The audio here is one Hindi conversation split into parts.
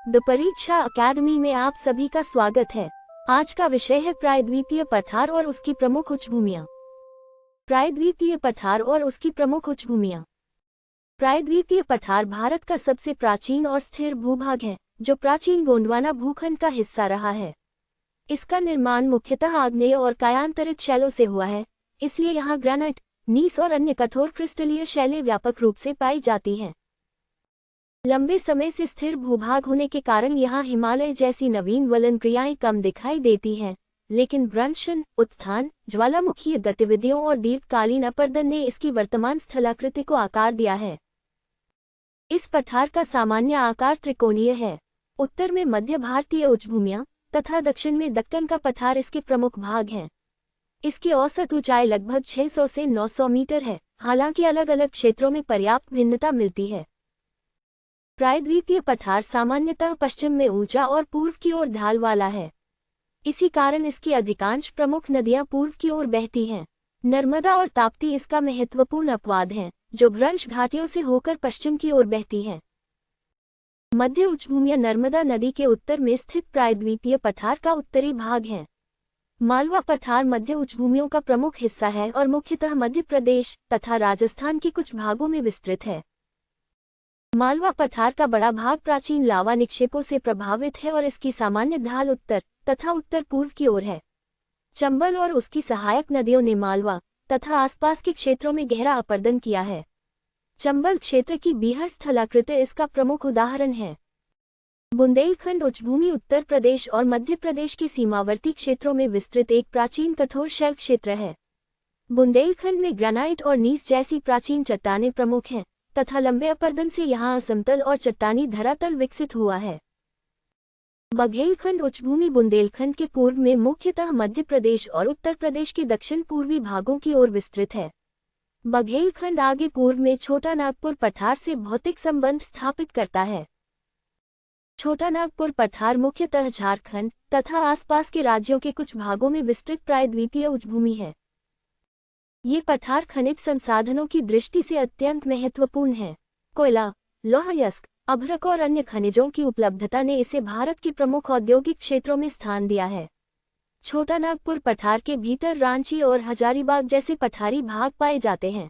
द परीक्षा अकेडमी में आप सभी का स्वागत है। आज का विषय है प्रायद्वीपीय पठार और उसकी प्रमुख उच्चभूमियां। प्रायद्वीपीय पठार और उसकी प्रमुख उच्चभूमियां। प्रायद्वीपीय पठार भारत का सबसे प्राचीन और स्थिर भूभाग है, जो प्राचीन गोंडवाना भूखंड का हिस्सा रहा है। इसका निर्माण मुख्यतः आग्नेय और कायांतरित शैलों से हुआ है, इसलिए यहाँ ग्रेनाइट, नीस और अन्य कठोर क्रिस्टलीय शैलें व्यापक रूप से पाई जाती हैं। लंबे समय से स्थिर भूभाग होने के कारण यहाँ हिमालय जैसी नवीन वलन क्रियाएं कम दिखाई देती हैं, लेकिन भ्रंशन, उत्थान, ज्वालामुखीय गतिविधियों और दीर्घकालीन अपरदन ने इसकी वर्तमान स्थलाकृति को आकार दिया है। इस पठार का सामान्य आकार त्रिकोणीय है। उत्तर में मध्य भारतीय उच्चभूमियां तथा दक्षिण में दक्कन का पठार इसके प्रमुख भाग हैं। इसकी औसत ऊंचाई लगभग 600 से 900 मीटर है, हालांकि अलग अलग क्षेत्रों में पर्याप्त भिन्नता मिलती है। प्रायद्वीपीय पठार सामान्यतः पश्चिम में ऊंचा और पूर्व की ओर ढाल वाला है। इसी कारण इसकी अधिकांश प्रमुख नदियां पूर्व की ओर बहती हैं। नर्मदा और ताप्ती इसका महत्वपूर्ण अपवाद हैं, जो भ्रंश घाटियों से होकर पश्चिम की ओर बहती हैं। मध्य उच्चभूमियां नर्मदा नदी के उत्तर में स्थित प्रायद्वीपीय पठार का उत्तरी भाग हैं। मालवा पठार मध्य उच्चभूमियों का प्रमुख हिस्सा है और मुख्यतः मध्य प्रदेश तथा राजस्थान के कुछ भागों में विस्तृत है। मालवा पठार का बड़ा भाग प्राचीन लावा निक्षेपों से प्रभावित है और इसकी सामान्य ढाल उत्तर तथा उत्तर पूर्व की ओर है। चंबल और उसकी सहायक नदियों ने मालवा तथा आसपास के क्षेत्रों में गहरा अपरदन किया है। चंबल क्षेत्र की बीहर स्थलाकृति इसका प्रमुख उदाहरण है। बुंदेलखंड उच्चभूमि उत्तर प्रदेश और मध्य प्रदेश के सीमावर्ती क्षेत्रों में विस्तृत एक प्राचीन कठोर शैल क्षेत्र है। बुंदेलखंड में ग्रेनाइट और नीस जैसी प्राचीन चट्टानें प्रमुख हैं तथा लंबे अपरदन से यहाँ असमतल और चट्टानी धरातल विकसित हुआ है। बघेलखंड उच्चभूमि बुंदेलखंड के पूर्व में मुख्यतः मध्य प्रदेश और उत्तर प्रदेश के दक्षिण पूर्वी भागों की ओर विस्तृत है। बघेलखंड आगे पूर्व में छोटा नागपुर पठार से भौतिक संबंध स्थापित करता है। छोटा नागपुर पठार मुख्यतः झारखंड तथा आसपास के राज्यों के कुछ भागों में विस्तृत प्रायद्वीपीय उच्चभूमि है। ये पठार खनिज संसाधनों की दृष्टि से अत्यंत महत्वपूर्ण है। कोयला, लौह अयस्क, अभ्रक और अन्य खनिजों की उपलब्धता ने इसे भारत के प्रमुख औद्योगिक क्षेत्रों में स्थान दिया है। छोटा नागपुर पठार के भीतर रांची और हजारीबाग जैसे पठारी भाग पाए जाते हैं।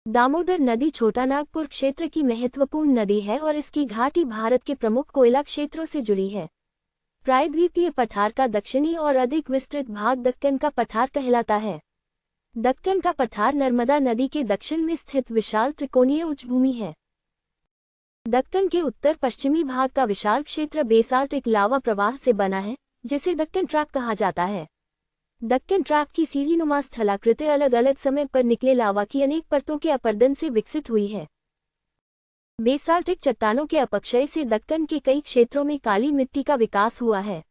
दामोदर नदी छोटा नागपुर क्षेत्र की महत्वपूर्ण नदी है और इसकी घाटी भारत के प्रमुख कोयला क्षेत्रों से जुड़ी है। प्रायद्वीपीय पठार का दक्षिणी और अधिक विस्तृत भाग दक्कन का पठार कहलाता है। दक्कन का पठार नर्मदा नदी के दक्षिण में स्थित विशाल त्रिकोणीय उच्चभूमि है। दक्कन के उत्तर पश्चिमी भाग का विशाल क्षेत्र बेसाल्टिक लावा प्रवाह से बना है, जिसे दक्कन ट्रैप कहा जाता है। दक्कन ट्रैप की सीढ़ीनुमा स्थलाकृति अलग अलग समय पर निकले लावा की अनेक परतों के अपरदन से विकसित हुई है। बेसाल्टिक चट्टानों के अपक्षय से दक्कन के कई क्षेत्रों में काली मिट्टी का विकास हुआ है।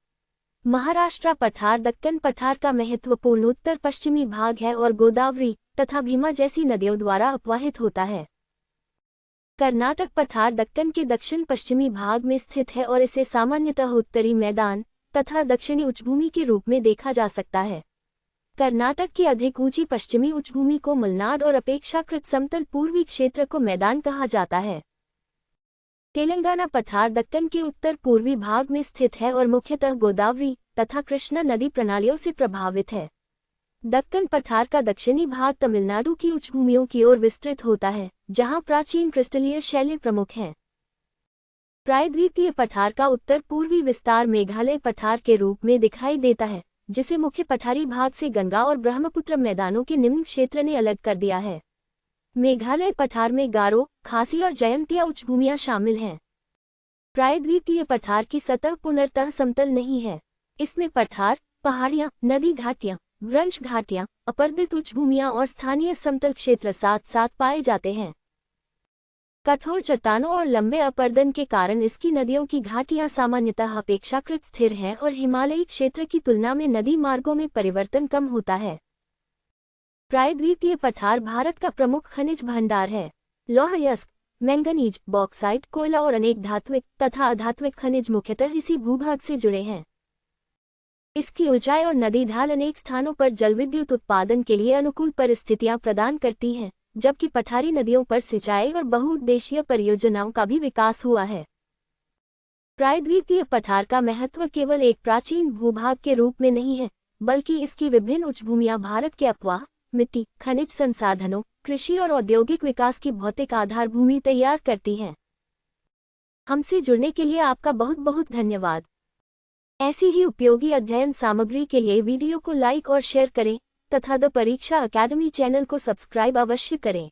महाराष्ट्र पठार दक्कन पठार का महत्वपूर्ण उत्तर पश्चिमी भाग है और गोदावरी तथा भीमा जैसी नदियों द्वारा अपवाहित होता है। कर्नाटक पठार दक्कन के दक्षिण पश्चिमी भाग में स्थित है और इसे सामान्यतः उत्तरी मैदान तथा दक्षिणी उच्चभूमि के रूप में देखा जा सकता है। कर्नाटक की अधिक ऊंची पश्चिमी उच्चभूमि को मलनाड और अपेक्षाकृत समतल पूर्वी क्षेत्र को मैदान कहा जाता है। तेलंगाना पठार दक्कन के उत्तर पूर्वी भाग में स्थित है और मुख्यतः गोदावरी तथा कृष्णा नदी प्रणालियों से प्रभावित है। दक्कन पठार का दक्षिणी भाग तमिलनाडु की उच्चभूमियों की ओर विस्तृत होता है, जहां प्राचीन क्रिस्टलीय शैलें प्रमुख हैं। प्रायद्वीपीय पठार का उत्तर पूर्वी विस्तार मेघालय पठार के रूप में दिखाई देता है, जिसे मुख्य पठारी भाग से गंगा और ब्रह्मपुत्र मैदानों के निम्न क्षेत्र ने अलग कर दिया है। मेघालय पठार में गारो, खासी और जयंतिया उच्चभूमियां शामिल हैं। प्रायद्वीपीय पठार की सतह पूर्णतः समतल नहीं है। इसमें पठार, पहाड़ियां, नदी घाटियां, भ्रंश घाटियां, अपरदित उच्चभूमियां और स्थानीय समतल क्षेत्र साथ साथ पाए जाते हैं। कठोर चट्टानों और लंबे अपरदन के कारण इसकी नदियों की घाटियां सामान्यतः अपेक्षाकृत स्थिर हैं और हिमालयी क्षेत्र की तुलना में नदी मार्गों में परिवर्तन कम होता है। प्रायद्वीपीय पठार भारत का प्रमुख खनिज भंडार है। लौह अयस्क, मैंगनीज, बॉक्साइट, कोयला और अनेक धात्विक तथा अधात्विक खनिज मुख्यतः इसी भूभाग से जुड़े हैं। इसकी ऊंचाई और नदी ढाल अनेक स्थानों पर जलविद्युत उत्पादन के लिए अनुकूल परिस्थितियां प्रदान करती हैं, जबकि पठारी नदियों पर सिंचाई और बहुउद्देशीय परियोजनाओं का भी विकास हुआ है। प्रायद्वीपीय पठार का महत्व केवल एक प्राचीन भूभाग के रूप में नहीं है, बल्कि इसकी विभिन्न उच्चभूमियां भारत के अपवाह, मिट्टी, खनिज संसाधनों, कृषि और औद्योगिक विकास की भौतिक आधारभूमि तैयार करती हैं। हमसे जुड़ने के लिए आपका बहुत बहुत धन्यवाद। ऐसी ही उपयोगी अध्ययन सामग्री के लिए वीडियो को लाइक और शेयर करें तथा द परीक्षा अकेडमी चैनल को सब्सक्राइब अवश्य करें।